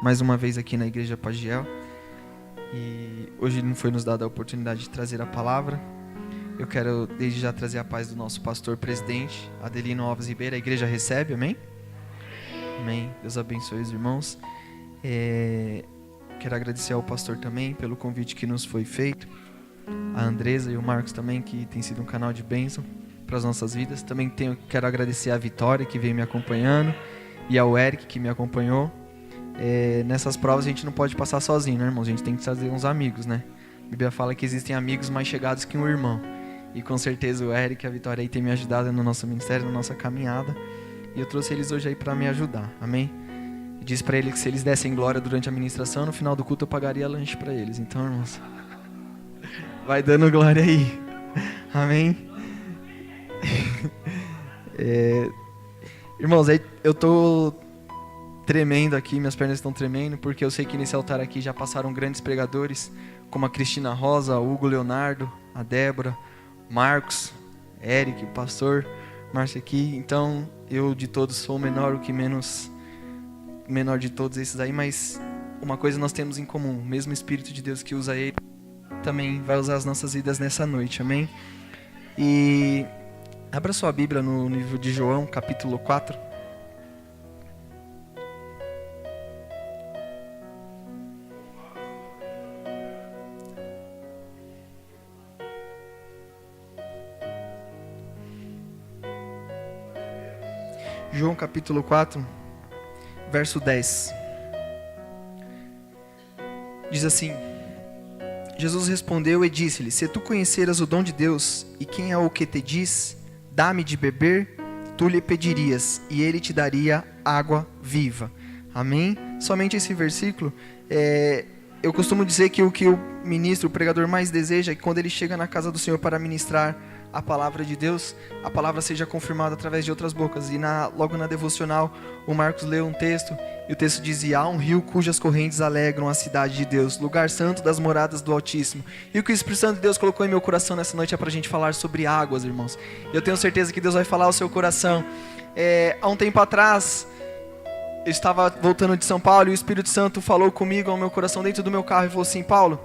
mais uma vez aqui na Igreja Pagiel. E hoje não foi nos dada a oportunidade de trazer a palavra. Eu quero desde já trazer a paz do nosso pastor presidente, Adelino Alves Ribeiro. A igreja recebe, amém? Amém. Deus abençoe os irmãos. Quero agradecer ao pastor também pelo convite que nos foi feito. A Andresa e o Marcos também, que tem sido um canal de bênção para as nossas vidas. Também quero agradecer a Vitória, que veio me acompanhando, e ao Eric, que me acompanhou. Nessas provas a gente não pode passar sozinho, né, irmãos? A gente tem que trazer uns amigos, né? A Bíblia fala que existem amigos mais chegados que um irmão. E com certeza o Eric e a Vitória aí têm me ajudado no nosso ministério, na nossa caminhada. E eu trouxe eles hoje aí para me ajudar, amém? Eu disse para eles que se eles dessem glória durante a ministração, no final do culto eu pagaria lanche para eles. Então, irmãos, vai dando glória aí, amém? Irmãos, eu tô tremendo aqui, minhas pernas estão tremendo, porque eu sei que nesse altar aqui já passaram grandes pregadores, como a Cristina Rosa, o Hugo Leonardo, a Débora, Marcos, Eric, o pastor Márcio aqui. Então, eu de todos sou o menor, o que menor de todos esses aí, mas uma coisa nós temos em comum: o mesmo Espírito de Deus que usa ele, também vai usar as nossas vidas nessa noite, amém? E abra sua Bíblia no livro de João, capítulo 4. João capítulo 4, verso 10. Diz assim: Jesus respondeu e disse-lhe: se tu conheceras o dom de Deus, e quem é o que te diz, dá-me de beber, tu lhe pedirias, e ele te daria água viva. Amém? Somente esse versículo, eu costumo dizer que o que o ministro, o pregador mais deseja é que quando ele chega na casa do Senhor para ministrar a palavra de Deus, a palavra seja confirmada através de outras bocas. E logo na devocional, o Marcos leu um texto, e o texto dizia: há um rio cujas correntes alegram a cidade de Deus, lugar santo das moradas do Altíssimo. E o que o Espírito Santo de Deus colocou em meu coração nessa noite é para a gente falar sobre águas, irmãos. Eu tenho certeza que Deus vai falar ao seu coração. Há um tempo atrás, eu estava voltando de São Paulo, e o Espírito Santo falou comigo ao meu coração dentro do meu carro e falou assim: Paulo,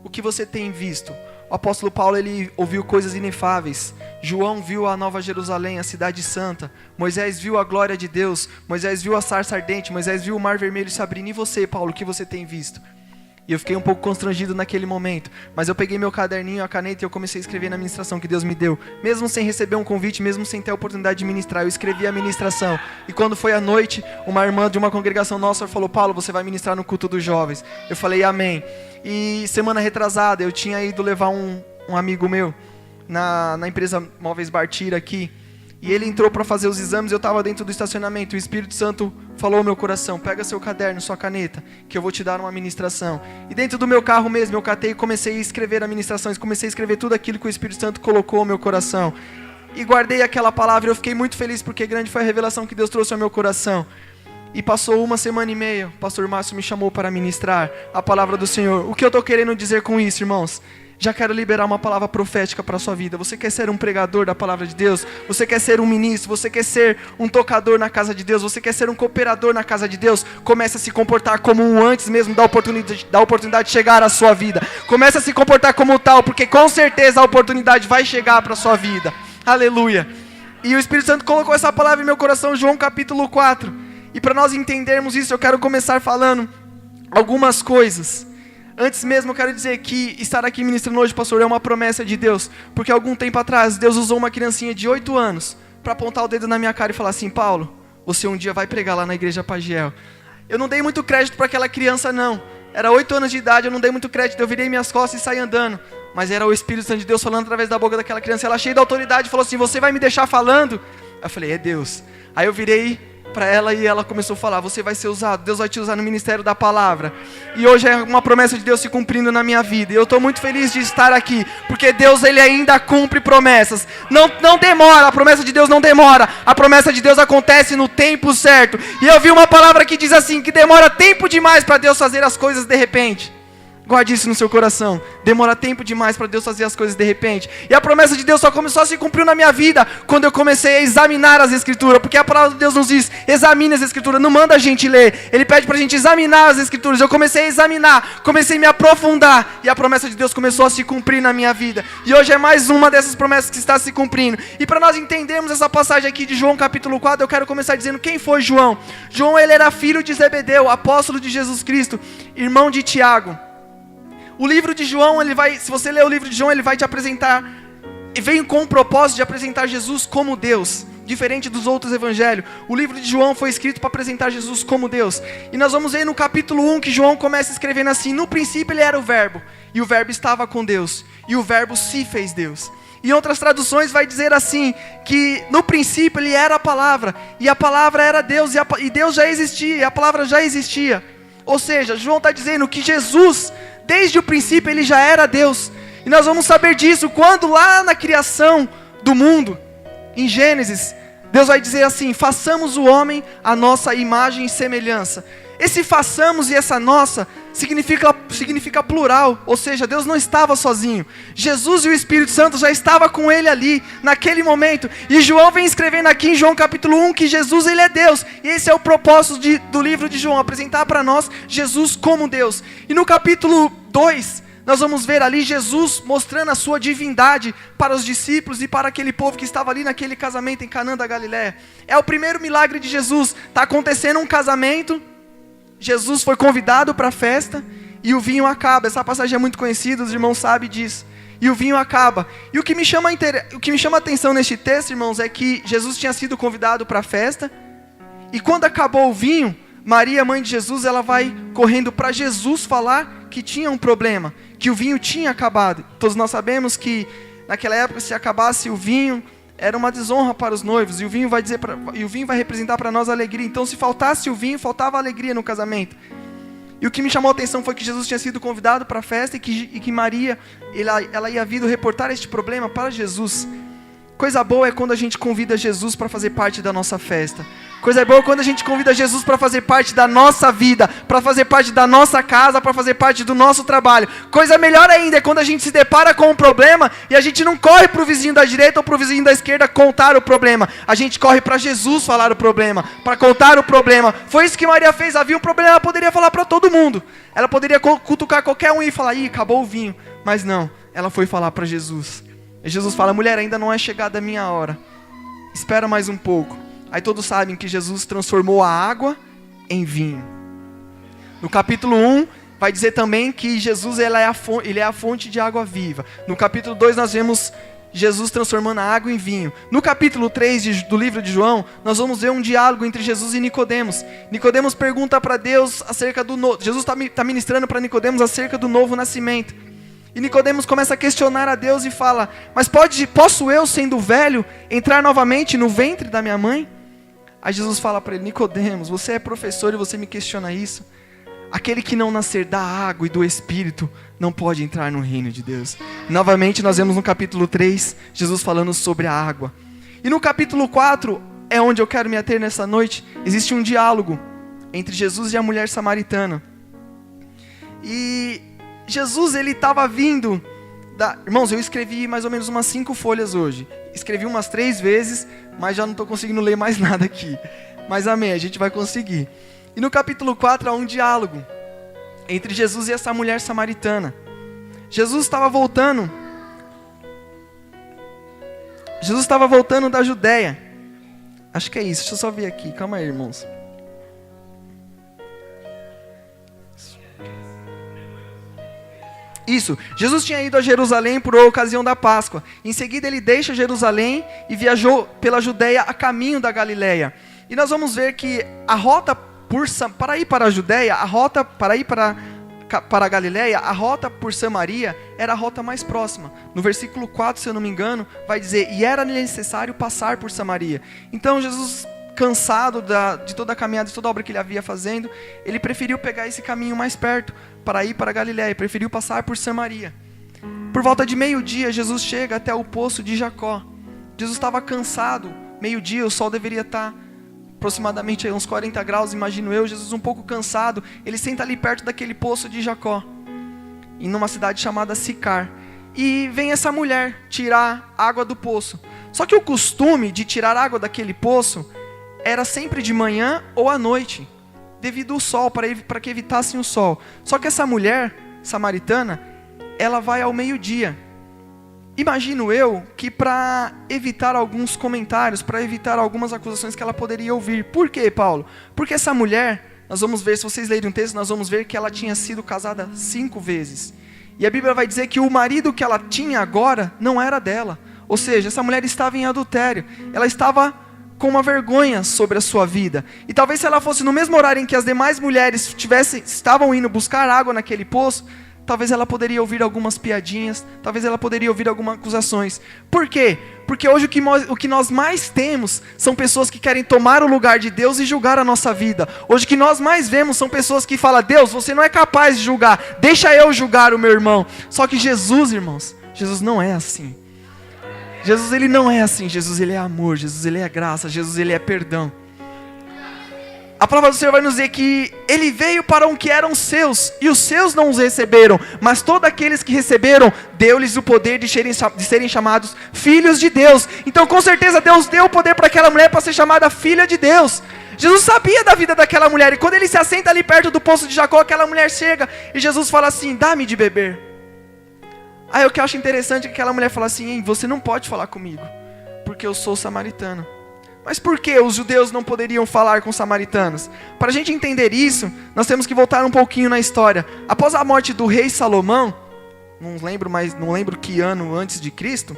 o que você tem visto? O apóstolo Paulo, ele ouviu coisas inefáveis. João viu a Nova Jerusalém, a cidade santa. Moisés viu a glória de Deus. Moisés viu a sarça ardente. Moisés viu o mar vermelho se abrindo. E você, Paulo, o que você tem visto? E eu fiquei um pouco constrangido naquele momento. Mas eu peguei meu caderninho, a caneta, e eu comecei a escrever na ministração que Deus me deu. Mesmo sem receber um convite, mesmo sem ter a oportunidade de ministrar, eu escrevi a ministração. E quando foi à noite, uma irmã de uma congregação nossa falou: Paulo, você vai ministrar no culto dos jovens. Eu falei: amém. E semana retrasada, eu tinha ido levar um amigo meu na empresa Móveis Bartira aqui. E ele entrou para fazer os exames, eu estava dentro do estacionamento. O Espírito Santo falou ao meu coração: pega seu caderno, sua caneta, que eu vou te dar uma ministração. E dentro do meu carro mesmo, eu catei e comecei a escrever a ministração. Comecei a escrever tudo aquilo que o Espírito Santo colocou ao meu coração. E guardei aquela palavra. Eu fiquei muito feliz, porque grande foi a revelação que Deus trouxe ao meu coração. E passou uma semana e meia, o pastor Márcio me chamou para ministrar a palavra do Senhor. O que eu estou querendo dizer com isso, irmãos? Já quero liberar uma palavra profética para a sua vida. Você quer ser um pregador da palavra de Deus? Você quer ser um ministro? Você quer ser um tocador na casa de Deus? Você quer ser um cooperador na casa de Deus? Comece a se comportar como um antes mesmo da oportunidade de chegar à sua vida. Comece a se comportar como tal, porque com certeza a oportunidade vai chegar para a sua vida. Aleluia. E o Espírito Santo colocou essa palavra em meu coração, João capítulo 4. E para nós entendermos isso, eu quero começar falando algumas coisas. Antes mesmo, eu quero dizer que estar aqui ministrando hoje, pastor, é uma promessa de Deus. Porque algum tempo atrás, Deus usou uma criancinha de 8 anos para apontar o dedo na minha cara e falar assim: Paulo, você um dia vai pregar lá na Igreja Pagiel. Eu não dei muito crédito para aquela criança, não. Era 8 anos de idade, eu não dei muito crédito. Eu virei minhas costas e saí andando. Mas era o Espírito Santo de Deus falando através da boca daquela criança. Ela cheia de autoridade falou assim: você vai me deixar falando? Eu falei: é Deus. Aí eu virei para ela e ela começou a falar: você vai ser usado, Deus vai te usar no ministério da palavra. E hoje é uma promessa de Deus se cumprindo na minha vida. E eu estou muito feliz de estar aqui, porque Deus, ele ainda cumpre promessas. Não demora, a promessa de Deus não demora. A promessa de Deus acontece no tempo certo. E eu vi uma palavra que diz assim, que demora tempo demais para Deus fazer as coisas de repente. Guarde isso no seu coração. Demora tempo demais para Deus fazer as coisas de repente. E a promessa de Deus só começou a se cumprir na minha vida quando eu comecei a examinar as Escrituras. Porque a palavra de Deus nos diz, examine as Escrituras. Não manda a gente ler. Ele pede para a gente examinar as Escrituras. Eu comecei a examinar, comecei a me aprofundar. E a promessa de Deus começou a se cumprir na minha vida. E hoje é mais uma dessas promessas que está se cumprindo. E para nós entendermos essa passagem aqui de João capítulo 4, eu quero começar dizendo quem foi João. João, ele era filho de Zebedeu, apóstolo de Jesus Cristo, irmão de Tiago. O livro de João, se você ler o livro de João, ele vai te apresentar, e vem com o propósito de apresentar Jesus como Deus, diferente dos outros evangelhos. O livro de João foi escrito para apresentar Jesus como Deus. E nós vamos ver no capítulo 1 que João começa escrevendo assim: no princípio ele era o verbo, e o verbo estava com Deus, e o verbo se fez Deus. Em outras traduções vai dizer assim, que no princípio ele era a palavra, e a palavra era Deus, e Deus já existia, e a palavra já existia. Ou seja, João está dizendo que Jesus, desde o princípio, ele já era Deus. E nós vamos saber disso quando lá na criação do mundo, em Gênesis, Deus vai dizer assim: façamos o homem à nossa imagem e semelhança. Esse façamos e essa nossa significa plural, ou seja, Deus não estava sozinho. Jesus e o Espírito Santo já estavam com ele ali, naquele momento. E João vem escrevendo aqui em João capítulo 1 que Jesus, ele é Deus. E esse é o propósito do livro de João, apresentar para nós Jesus como Deus. E no capítulo 2, nós vamos ver ali Jesus mostrando a sua divindade para os discípulos e para aquele povo que estava ali naquele casamento em Canaã da Galileia. É o primeiro milagre de Jesus. Está acontecendo um casamento, Jesus foi convidado para a festa e o vinho acaba. Essa passagem é muito conhecida, os irmãos sabem disso. E o vinho acaba. E o que me chama a atenção neste texto, irmãos, é que Jesus tinha sido convidado para a festa. E quando acabou o vinho, Maria, mãe de Jesus, ela vai correndo para Jesus falar que tinha um problema, que o vinho tinha acabado. Todos nós sabemos que naquela época, se acabasse o vinho, era uma desonra para os noivos, e o vinho vai representar para nós a alegria. Então, se faltasse o vinho, faltava alegria no casamento. E o que me chamou a atenção foi que Jesus tinha sido convidado para a festa e que Maria, ela ia vir reportar este problema para Jesus. Coisa boa é quando a gente convida Jesus para fazer parte da nossa festa. Coisa boa é quando a gente convida Jesus para fazer parte da nossa vida, para fazer parte da nossa casa, para fazer parte do nosso trabalho. Coisa melhor ainda é quando a gente se depara com um problema e a gente não corre para o vizinho da direita ou para o vizinho da esquerda contar o problema. A gente corre para Jesus falar o problema, para contar o problema. Foi isso que Maria fez. Havia um problema, ela poderia falar para todo mundo. Ela poderia cutucar qualquer um e falar: ih, acabou o vinho. Mas não, ela foi falar para Jesus. E Jesus fala: mulher, ainda não é chegada a minha hora. Espera mais um pouco. Aí todos sabem que Jesus transformou a água em vinho. No capítulo 1, vai dizer também que Jesus ele é a fonte de água viva. No capítulo 2, nós vemos Jesus transformando a água em vinho. No capítulo 3 do livro de João, nós vamos ver um diálogo entre Jesus e Nicodemos. Nicodemos pergunta para Deus acerca do novo. Jesus está ministrando para Nicodemos acerca do novo nascimento. E Nicodemos começa a questionar a Deus e fala: mas posso eu, sendo velho, entrar novamente no ventre da minha mãe? Aí Jesus fala para ele: Nicodemos, você é professor e você me questiona isso? Aquele que não nascer da água e do Espírito não pode entrar no reino de Deus. E novamente nós vemos no capítulo 3, Jesus falando sobre a água. E no capítulo 4, é onde eu quero me ater nessa noite, existe um diálogo entre Jesus e a mulher samaritana. E Jesus, ele estava vindo Irmãos, eu escrevi mais ou menos umas 5 folhas hoje. Escrevi umas 3 vezes, mas já não estou conseguindo ler mais nada aqui. Mas amém, a gente vai conseguir. E no capítulo 4 há um diálogo entre Jesus e essa mulher samaritana. Jesus estava voltando da Judéia. Acho que é isso, deixa eu só ver aqui. Calma aí, irmãos. Isso, Jesus tinha ido a Jerusalém por ocasião da Páscoa. Em seguida ele deixa Jerusalém e viajou pela Judéia a caminho da Galileia. E nós vamos ver que a rota para ir para a Judéia, a rota para ir para a Galileia, a rota por Samaria era a rota mais próxima. No versículo 4, se eu não me engano, vai dizer: e era necessário passar por Samaria. Então Jesus, cansado de toda a caminhada, de toda a obra que ele havia fazendo, ele preferiu pegar esse caminho mais perto para ir para a Galileia, preferiu passar por Samaria. Por volta de meio-dia, Jesus chega até o poço de Jacó. Jesus estava cansado, meio-dia, o sol deveria estar aproximadamente uns 40 graus, imagino eu. Jesus um pouco cansado, ele senta ali perto daquele poço de Jacó. em uma cidade chamada Sicar. E vem essa mulher tirar água do poço. Só que o costume de tirar água daquele poço era sempre de manhã ou à noite, devido ao sol, para que evitassem o sol. Só que essa mulher samaritana, ela vai ao meio-dia. Imagino eu que para evitar alguns comentários, para evitar algumas acusações que ela poderia ouvir. Por quê, Paulo? Porque essa mulher, nós vamos ver, se vocês lerem um texto, nós vamos ver que ela tinha sido casada 5 vezes. E a Bíblia vai dizer que o marido que ela tinha agora não era dela. Ou seja, essa mulher estava em adultério. Ela estava com uma vergonha sobre a sua vida. E talvez se ela fosse no mesmo horário em que as demais mulheres estavam indo buscar água naquele poço, talvez ela poderia ouvir algumas piadinhas, talvez ela poderia ouvir algumas acusações. Por quê? Porque hoje o que nós mais temos são pessoas que querem tomar o lugar de Deus e julgar a nossa vida. Hoje o que nós mais vemos são pessoas que falam: Deus, você não é capaz de julgar, deixa eu julgar o meu irmão. Só que Jesus, irmãos, Jesus não é assim. Jesus, ele não é assim. Jesus, ele é amor. Jesus, ele é graça. Jesus, ele é perdão. A palavra do Senhor vai nos dizer que ele veio para o que eram seus, e os seus não os receberam, mas todos aqueles que receberam, deu-lhes o poder de serem chamados filhos de Deus. Então com certeza Deus deu o poder para aquela mulher para ser chamada filha de Deus. Jesus sabia da vida daquela mulher, e quando ele se assenta ali perto do poço de Jacó, aquela mulher chega, e Jesus fala assim: dá-me de beber. Aí o que eu acho interessante é que aquela mulher fala assim: você não pode falar comigo, porque eu sou samaritano. Mas por que os judeus não poderiam falar com os samaritanos? Para a gente entender isso, nós temos que voltar um pouquinho na história. Após a morte do rei Salomão, não lembro que ano antes de Cristo,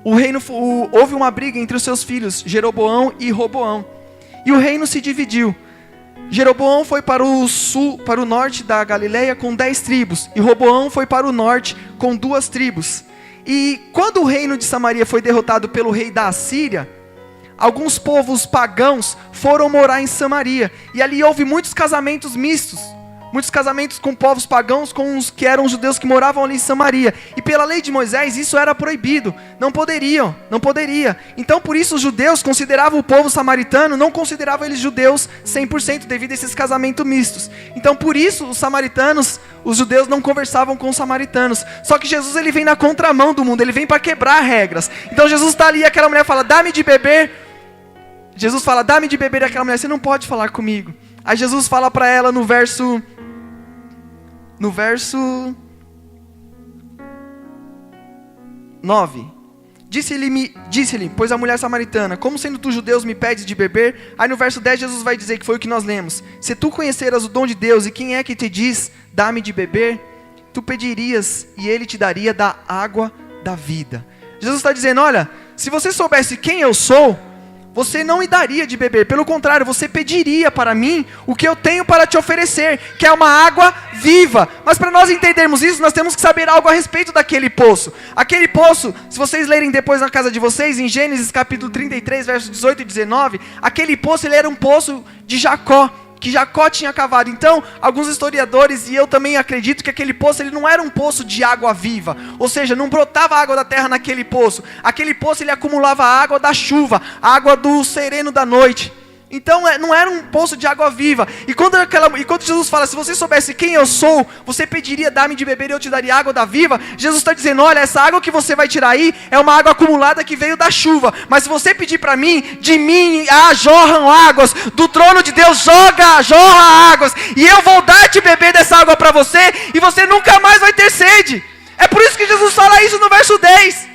houve uma briga entre os seus filhos, Jeroboão e Roboão. E o reino se dividiu. Jeroboão foi para o sul, para o norte da Galileia com 10 tribos. E Roboão foi para o norte com 2 tribos. E quando o reino de Samaria foi derrotado pelo rei da Assíria, alguns povos pagãos foram morar em Samaria. E ali houve muitos casamentos mistos. Muitos casamentos com povos pagãos, com os que eram judeus que moravam ali em Samaria. E pela lei de Moisés, isso era proibido. Não poderia. Então por isso os judeus consideravam o povo samaritano, não consideravam eles judeus 100% devido a esses casamentos mistos. Então por isso os samaritanos, os judeus não conversavam com os samaritanos. Só que Jesus, ele vem na contramão do mundo, ele vem para quebrar regras. Então Jesus está ali e aquela mulher fala: dá-me de beber. Jesus fala: dá-me de beber. E aquela mulher: você não pode falar comigo. Aí Jesus fala para ela no verso 9. Disse-lhe, pois a mulher samaritana: como sendo tu judeus me pedes de beber? Aí no verso 10 Jesus vai dizer, que foi o que nós lemos: se tu conheceras o dom de Deus, e quem é que te diz, dá-me de beber, tu pedirias, e ele te daria da água da vida. Jesus está dizendo: olha, se você soubesse quem eu sou, você não me daria de beber. Pelo contrário, você pediria para mim o que eu tenho para te oferecer, que é uma água viva. Mas para nós entendermos isso, nós temos que saber algo a respeito daquele poço. Aquele poço, se vocês lerem depois na casa de vocês, em Gênesis capítulo 33, versos 18 e 19, aquele poço, ele era um poço de Jacó, que Jacó tinha cavado. Então, alguns historiadores, e eu também acredito, que aquele poço, ele não era um poço de água viva. Ou seja, não brotava água da terra naquele poço. Aquele poço, ele acumulava a água da chuva, a água do sereno da noite. Então não era um poço de água viva. E quando Jesus fala: se você soubesse quem eu sou, você pediria, dá-me de beber e eu te daria água da viva. Jesus está dizendo: olha, essa água que você vai tirar aí é uma água acumulada que veio da chuva. Mas se você pedir para mim, de mim jorram águas, do trono de Deus jorra águas, e eu vou dar te beber dessa água para você, e você nunca mais vai ter sede. É por isso que Jesus fala isso no verso 10.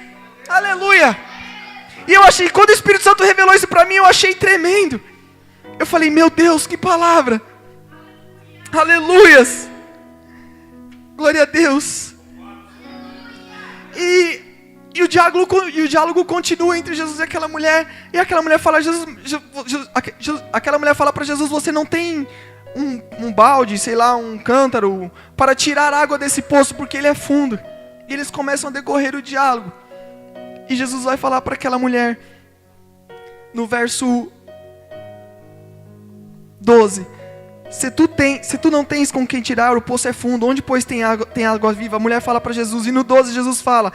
Aleluia. E eu achei, quando o Espírito Santo revelou isso para mim, eu achei tremendo. Eu falei: meu Deus, que palavra. Aleluias. Glória a Deus. E o diálogo continua entre Jesus e aquela mulher. E aquela mulher fala: aquela mulher fala para Jesus: você não tem um balde, sei lá, um cântaro para tirar água desse poço, porque ele é fundo. E eles começam a decorrer o diálogo. E Jesus vai falar para aquela mulher, no verso 12: se tu não tens com quem tirar, o poço é fundo, onde pois tem água viva? A mulher fala para Jesus, e no 12 Jesus fala: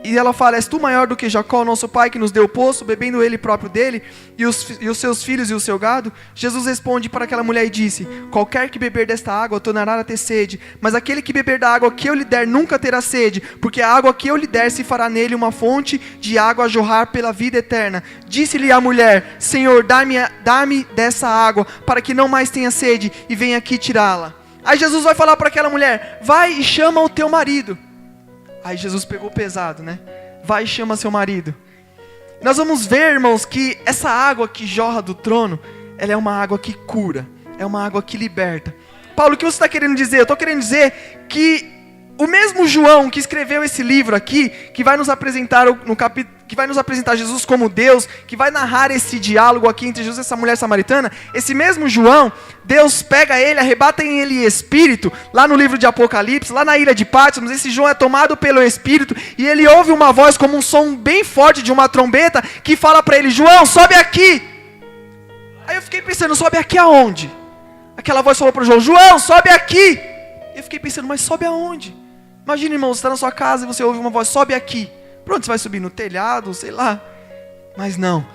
E ela fala: és tu maior do que Jacó, nosso pai, que nos deu o poço, bebendo ele próprio dele, e os seus filhos e o seu gado? Jesus responde para aquela mulher e disse: qualquer que beber desta água tornará a ter sede, mas aquele que beber da água que eu lhe der nunca terá sede, porque a água que eu lhe der se fará nele uma fonte de água a jorrar pela vida eterna. Disse-lhe a mulher: Senhor, dá-me dessa água, para que não mais tenha sede, e venha aqui tirá-la. Aí Jesus vai falar para aquela mulher: vai e chama o teu marido. Aí Jesus pegou pesado, né? Vai e chama seu marido. Nós vamos ver, irmãos, que essa água que jorra do trono, ela é uma água que cura, é uma água que liberta. Paulo, o que você está querendo dizer? Eu estou querendo dizer que o mesmo João que escreveu esse livro aqui, que vai nos apresentar que vai nos apresentar Jesus como Deus, que vai narrar esse diálogo aqui entre Jesus e essa mulher samaritana, esse mesmo João, Deus pega ele, arrebata em ele espírito, lá no livro de Apocalipse, lá na ilha de Patmos. Esse João é tomado pelo espírito, e ele ouve uma voz como um som bem forte de uma trombeta, que fala para ele: João, sobe aqui. Aí eu fiquei pensando: sobe aqui aonde? Aquela voz falou para João: João, sobe aqui. Eu fiquei pensando: mas sobe aonde? Imagina, irmão, você está na sua casa e você ouve uma voz: sobe aqui. Pronto, você vai subir no telhado, sei lá. Mas não.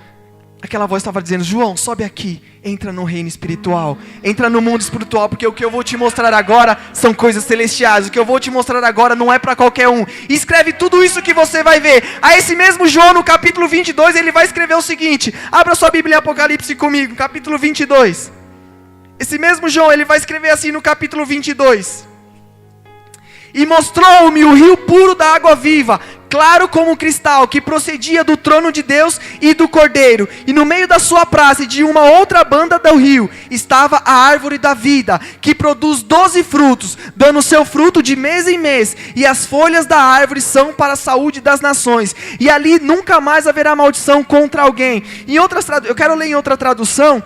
Aquela voz estava dizendo: João, sobe aqui. Entra no reino espiritual. Entra no mundo espiritual, porque o que eu vou te mostrar agora são coisas celestiais. O que eu vou te mostrar agora não é para qualquer um. E escreve tudo isso que você vai ver. Aí esse mesmo João, no capítulo 22, ele vai escrever o seguinte. Abra sua Bíblia em Apocalipse comigo, capítulo 22. Esse mesmo João, ele vai escrever assim no capítulo 22. E mostrou-me o rio puro da água viva, claro como cristal, que procedia do trono de Deus e do Cordeiro. E no meio da sua praça e de uma outra banda do rio, estava a árvore da vida, que produz 12 frutos, dando seu fruto de mês em mês. E as folhas da árvore são para a saúde das nações. E ali nunca mais haverá maldição contra alguém. Eu quero ler em outra tradução.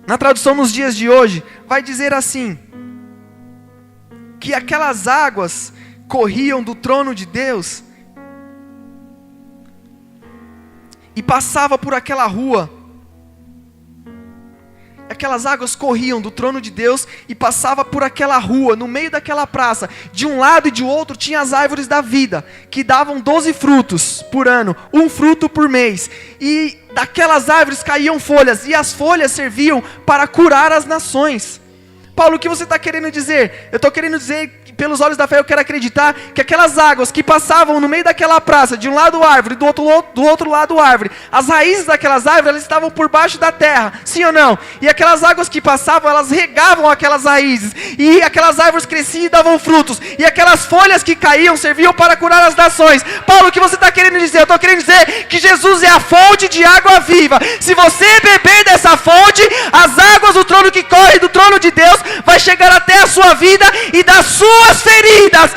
Na tradução nos dias de hoje, vai dizer assim: que aquelas águas corriam do trono de Deus e passava por aquela rua. Aquelas águas corriam do trono de Deus e passava por aquela rua, no meio daquela praça. De um lado e de outro tinha as árvores da vida, que davam 12 frutos por ano, um fruto por mês. E daquelas árvores caíam folhas, e as folhas serviam para curar as nações. Paulo, o que você está querendo dizer? Eu estou querendo dizer que pelos olhos da fé eu quero acreditar que aquelas águas que passavam no meio daquela praça, de um lado árvore, do outro lado árvore, as raízes daquelas árvores, elas estavam por baixo da terra, sim ou não? E aquelas águas que passavam, elas regavam aquelas raízes, e aquelas árvores cresciam e davam frutos, e aquelas folhas que caíam serviam para curar as nações. Paulo, o que você está querendo dizer? Eu estou querendo dizer que Jesus é a fonte de água viva. Se você beber dessa fonte, as águas do trono que corre do trono de Deus vai chegar até a sua vida, e das suas feridas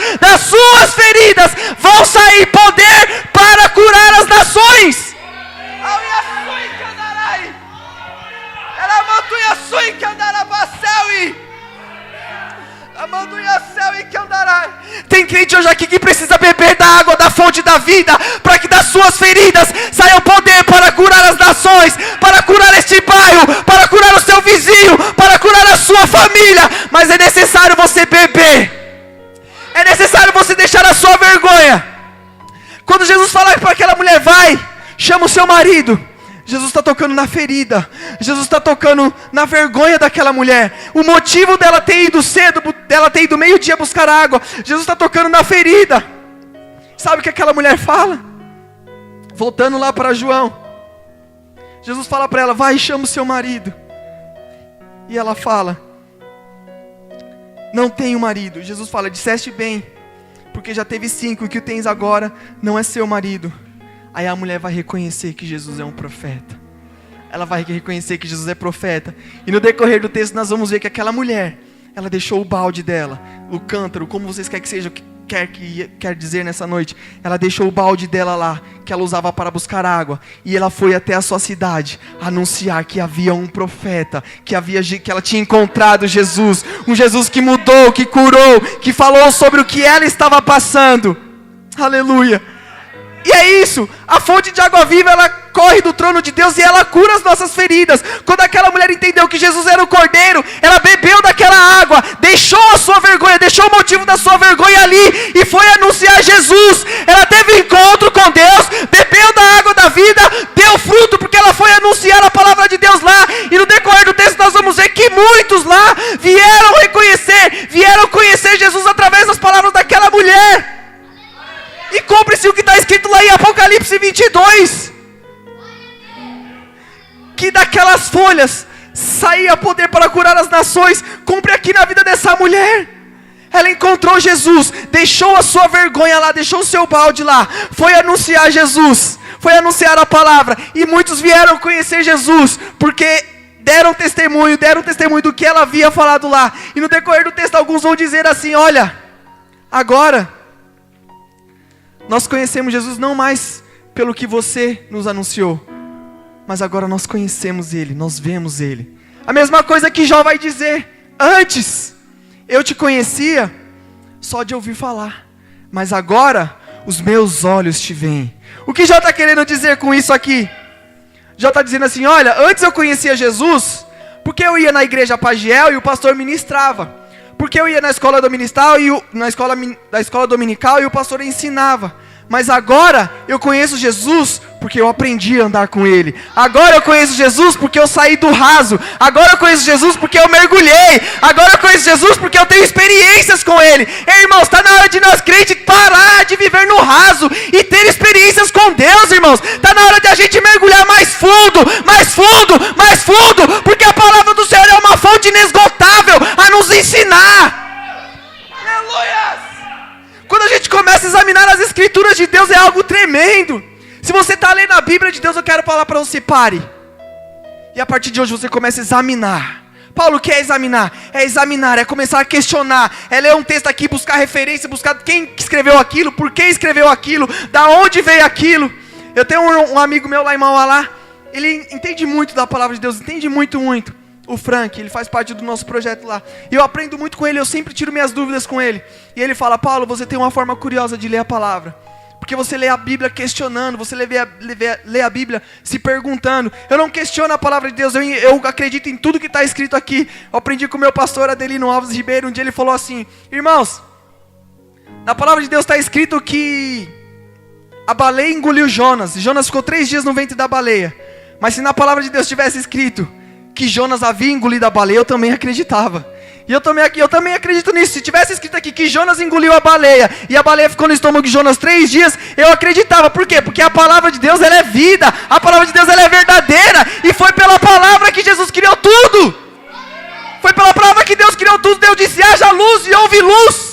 vão sair poder para curar as nações. Tem crente hoje aqui que precisa beber da água da fonte da vida, para que das suas feridas saia o poder para curar as nações, para curar este bairro, para curar o seu vizinho, para curar a sua família. Mas é necessário você beber, é necessário você deixar a sua vergonha. Quando Jesus fala para aquela mulher: vai, chama o seu marido, Jesus está tocando na ferida, Jesus está tocando na vergonha daquela mulher. O motivo dela ter ido cedo, dela ter ido meio-dia buscar água, Jesus está tocando na ferida. Sabe o que aquela mulher fala? Voltando lá para João, Jesus fala para ela: vai e chama o seu marido. E ela fala: não tenho marido. Jesus fala: disseste bem, porque já teve 5, e o que tens agora não é seu marido. Aí a mulher vai reconhecer que Jesus é um profeta. Ela vai reconhecer que Jesus é profeta. E no decorrer do texto nós vamos ver que aquela mulher, ela deixou o balde dela, o cântaro, como vocês querem que seja, o que quer dizer nessa noite. Ela deixou o balde dela lá, que ela usava para buscar água. E ela foi até a sua cidade anunciar que havia um profeta, que ela tinha encontrado Jesus. Um Jesus que mudou, que curou, que falou sobre o que ela estava passando. Aleluia. E é isso, a fonte de água viva, ela corre do trono de Deus e ela cura as nossas feridas. Quando aquela mulher entendeu que Jesus era o Cordeiro, ela bebeu daquela água, deixou a sua vergonha, deixou o motivo da sua vergonha ali e foi anunciar Jesus. Ela teve encontro com Deus, bebeu da água da vida, deu fruto porque ela foi anunciar a palavra de Deus lá. E no decorrer do texto nós vamos ver que muitos lá vieram conhecer Jesus através das palavras daquela mulher. E cumpre-se o que está escrito lá em Apocalipse 22, que daquelas folhas saía poder para curar as nações. Cumpre aqui na vida dessa mulher. Ela encontrou Jesus, deixou a sua vergonha lá, deixou o seu balde lá, foi anunciar Jesus, foi anunciar a palavra. E muitos vieram conhecer Jesus, porque deram testemunho do que ela havia falado lá. E no decorrer do texto alguns vão dizer assim: olha, agora nós conhecemos Jesus não mais pelo que você nos anunciou, mas agora nós conhecemos Ele, nós vemos Ele. A mesma coisa que Jó vai dizer: antes eu te conhecia só de ouvir falar, mas agora os meus olhos te veem. O que Jó está querendo dizer com isso aqui? Jó está dizendo assim: olha, antes eu conhecia Jesus porque eu ia na igreja Pagiel e o pastor ministrava, porque eu ia na escola dominical na escola dominical e o pastor ensinava. Mas agora eu conheço Jesus porque eu aprendi a andar com Ele. Agora eu conheço Jesus porque eu saí do raso. Agora eu conheço Jesus porque eu mergulhei. Agora eu conheço Jesus porque eu tenho experiências com Ele. Ei, irmãos, está na hora de nós crentes parar de viver no raso e ter experiências com Deus, irmãos. Está na hora de a gente mergulhar mais fundo, mais fundo, mais fundo, porque a palavra do Senhor é uma fonte inesgotável a nos ensinar. Aleluia! Quando a gente começa a examinar as escrituras de Deus, é algo tremendo. Se você está lendo a Bíblia de Deus, eu quero falar para você: pare. E a partir de hoje você começa a examinar. Paulo, o que é examinar? É examinar, é começar a questionar. É ler um texto aqui, buscar referência, buscar quem escreveu aquilo, por que escreveu aquilo, da onde veio aquilo. Eu tenho um amigo meu lá em Mauá lá, ele entende muito da palavra de Deus, entende muito. O Frank, ele faz parte do nosso projeto lá. E eu aprendo muito com ele, eu sempre tiro minhas dúvidas com ele. E ele fala: Paulo, você tem uma forma curiosa de ler a palavra. Porque você lê a Bíblia questionando, você lê a Bíblia se perguntando. Eu não questiono a palavra de Deus, eu acredito em tudo que está escrito aqui. Eu aprendi com o meu pastor Adelino Alves Ribeiro, um dia ele falou assim: irmãos, na palavra de Deus está escrito que a baleia engoliu Jonas. Jonas ficou 3 dias no ventre da baleia. Mas se na palavra de Deus tivesse escrito que Jonas havia engolido a baleia, eu também acreditava. E eu também acredito nisso. Se tivesse escrito aqui que Jonas engoliu a baleia e a baleia ficou no estômago de Jonas 3 dias, eu acreditava. Por quê? Porque a palavra de Deus, ela é vida. A palavra de Deus, ela é verdadeira. E foi pela palavra que Jesus criou tudo. Foi pela palavra que Deus criou tudo. Deus disse: haja luz e houve luz.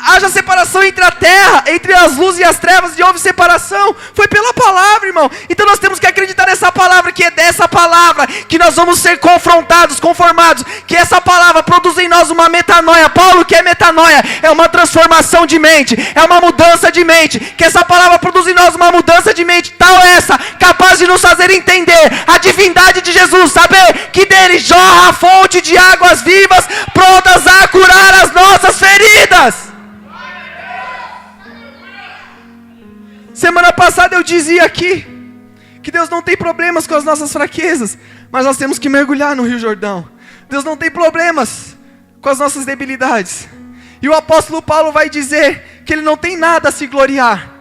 Haja separação entre a terra, entre as luzes e as trevas, e houve separação. Foi pela palavra, irmão. Então nós temos que acreditar nessa palavra, que é dessa palavra que nós vamos ser confrontados, conformados, que essa palavra produz em nós uma metanoia. Paulo, que é metanoia? É uma transformação de mente, é uma mudança de mente. Que essa palavra produz em nós uma mudança de mente, tal essa, capaz de nos fazer entender a divindade de Jesus, saber que dele jorra a fonte de águas vivas, prontas a curar as nossas feridas. Semana passada eu dizia aqui que Deus não tem problemas com as nossas fraquezas, mas nós temos que mergulhar no Rio Jordão. Deus não tem problemas com as nossas debilidades. E o apóstolo Paulo vai dizer que ele não tem nada a se gloriar.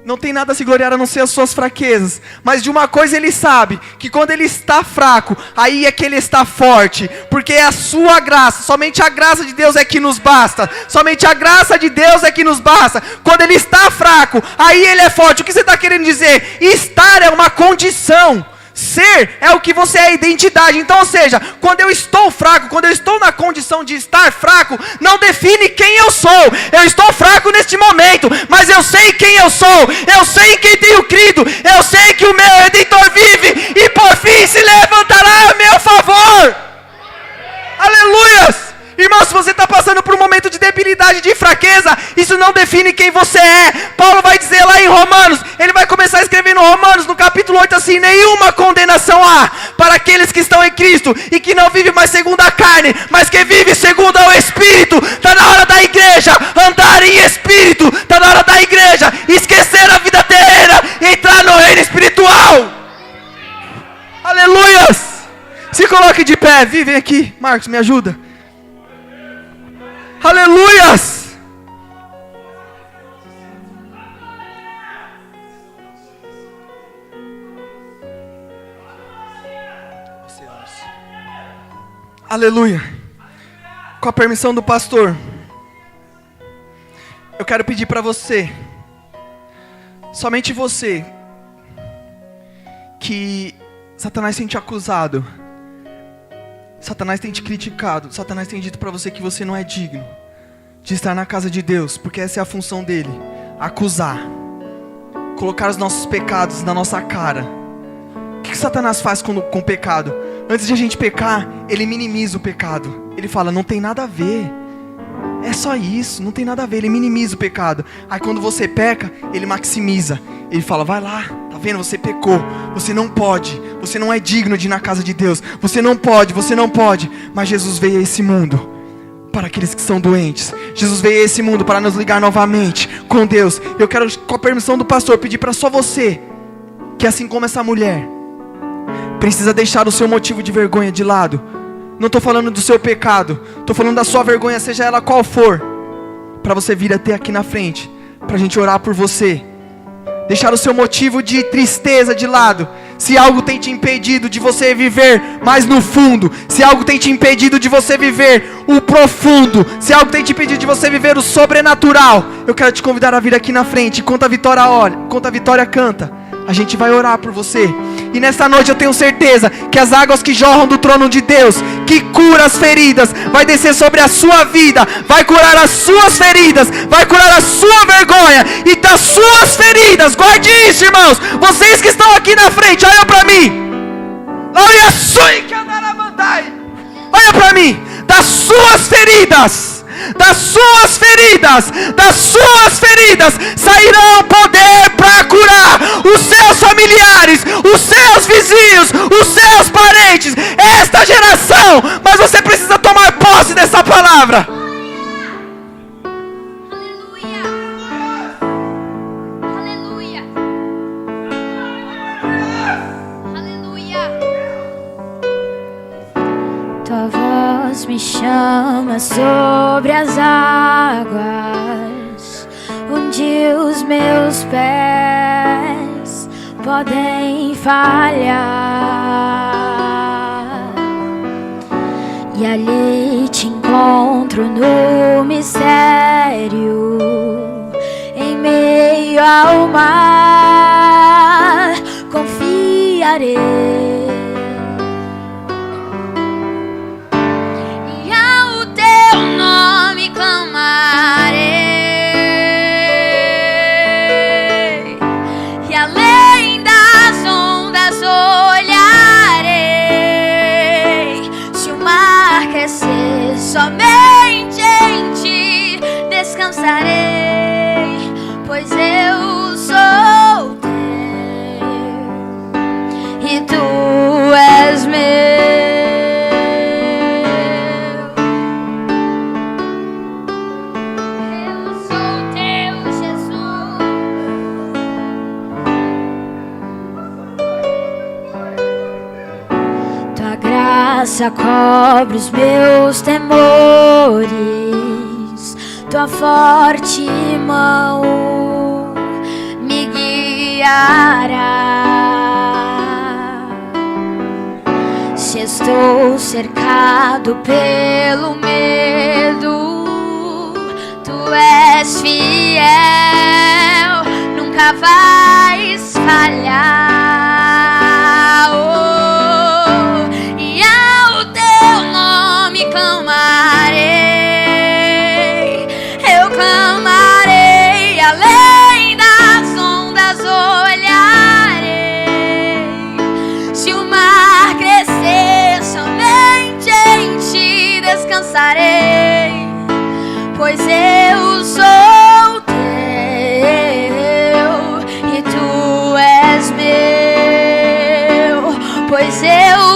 Não tem nada a se gloriar a não ser as suas fraquezas. Mas de uma coisa ele sabe, que quando ele está fraco, aí é que ele está forte. Porque é a sua graça, somente a graça de Deus é que nos basta. Somente a graça de Deus é que nos basta. Quando ele está fraco, aí ele é forte. O que você está querendo dizer? Estar é uma condição. Ser é o que você é, a identidade. Então, ou seja, quando eu estou fraco, quando eu estou na condição de estar fraco, não define quem eu sou. Eu estou fraco neste momento, mas eu sei quem eu sou. Eu sei em quem tenho crido. Eu sei que o meu Redentor vive e por fim se levantará a meu favor. Aleluias! Irmão, se você está passando por um momento de debilidade, de fraqueza, isso não define quem você é. Paulo vai dizer lá em Romanos, ele vai começar a escrever no Romanos, no capítulo 8, assim: nenhuma condenação há para aqueles que estão em Cristo e que não vivem mais segundo a carne, mas que vivem segundo o Espírito. Está na hora da igreja andar em Espírito. Está na hora da igreja esquecer a vida terrena e entrar no reino espiritual. Aleluias! Se coloque de pé. leve. Vem aqui, Marcos, me ajuda. Aleluias! Aleluia. Com a permissão do pastor, eu quero pedir para você, somente você, que Satanás tem te acusado, Satanás tem te criticado, Satanás tem dito para você que você não é digno de estar na casa de Deus, porque essa é a função dele, acusar, colocar os nossos pecados na nossa cara. O que Satanás faz com o pecado? Antes de a gente pecar, ele minimiza o pecado. Ele fala, não tem nada a ver. É só isso, não tem nada a ver. Ele minimiza o pecado. Aí quando você peca, ele maximiza. Ele fala, vai lá, tá vendo? Você pecou. Você não pode. Você não é digno de ir na casa de Deus. Você não pode, você não pode. Mas Jesus veio a esse mundo para aqueles que são doentes. Jesus veio a esse mundo para nos ligar novamente com Deus. Eu quero, com a permissão do pastor, pedir para só você, que assim como essa mulher, precisa deixar o seu motivo de vergonha de lado. Não estou falando do seu pecado, estou falando da sua vergonha, seja ela qual for, para você vir até aqui na frente, para a gente orar por você. Deixar o seu motivo de tristeza de lado. Se algo tem te impedido de você viver mais no fundo, se algo tem te impedido de você viver o profundo, se algo tem te impedido de você viver o sobrenatural, eu quero te convidar a vir aqui na frente. Enquanto a Vitória olha, enquanto a Vitória canta, a gente vai orar por você. E nessa noite eu tenho certeza que as águas que jorram do trono de Deus, que cura as feridas, vai descer sobre a sua vida, vai curar as suas feridas, vai curar a sua vergonha. E das suas feridas, guarde isso, irmãos. Vocês que estão aqui na frente, olha para mim. Olha para mim. Das suas feridas, das suas feridas, das suas feridas sairão poder para curar os seus familiares, os seus vizinhos, os seus parentes, esta geração. Mas você precisa tomar posse dessa palavra. Aleluia. Aleluia. Tua voz me chama sobre as águas, onde os meus pés podem falhar. E ali te encontro no mistério, em meio ao mar, confiarei. Clamarei, e além das ondas olharei. Se o mar crescer, somente em ti descansarei, pois eu sou teu e tu és meu. Graça cobre os meus temores, tua forte mão me guiará. Se estou cercado pelo medo, tu és fiel, nunca vais falhar. Oh. Clamarei, eu clamarei, além das ondas olharei. Se o mar crescer, somente em ti descansarei, pois eu sou teu e tu és meu, pois eu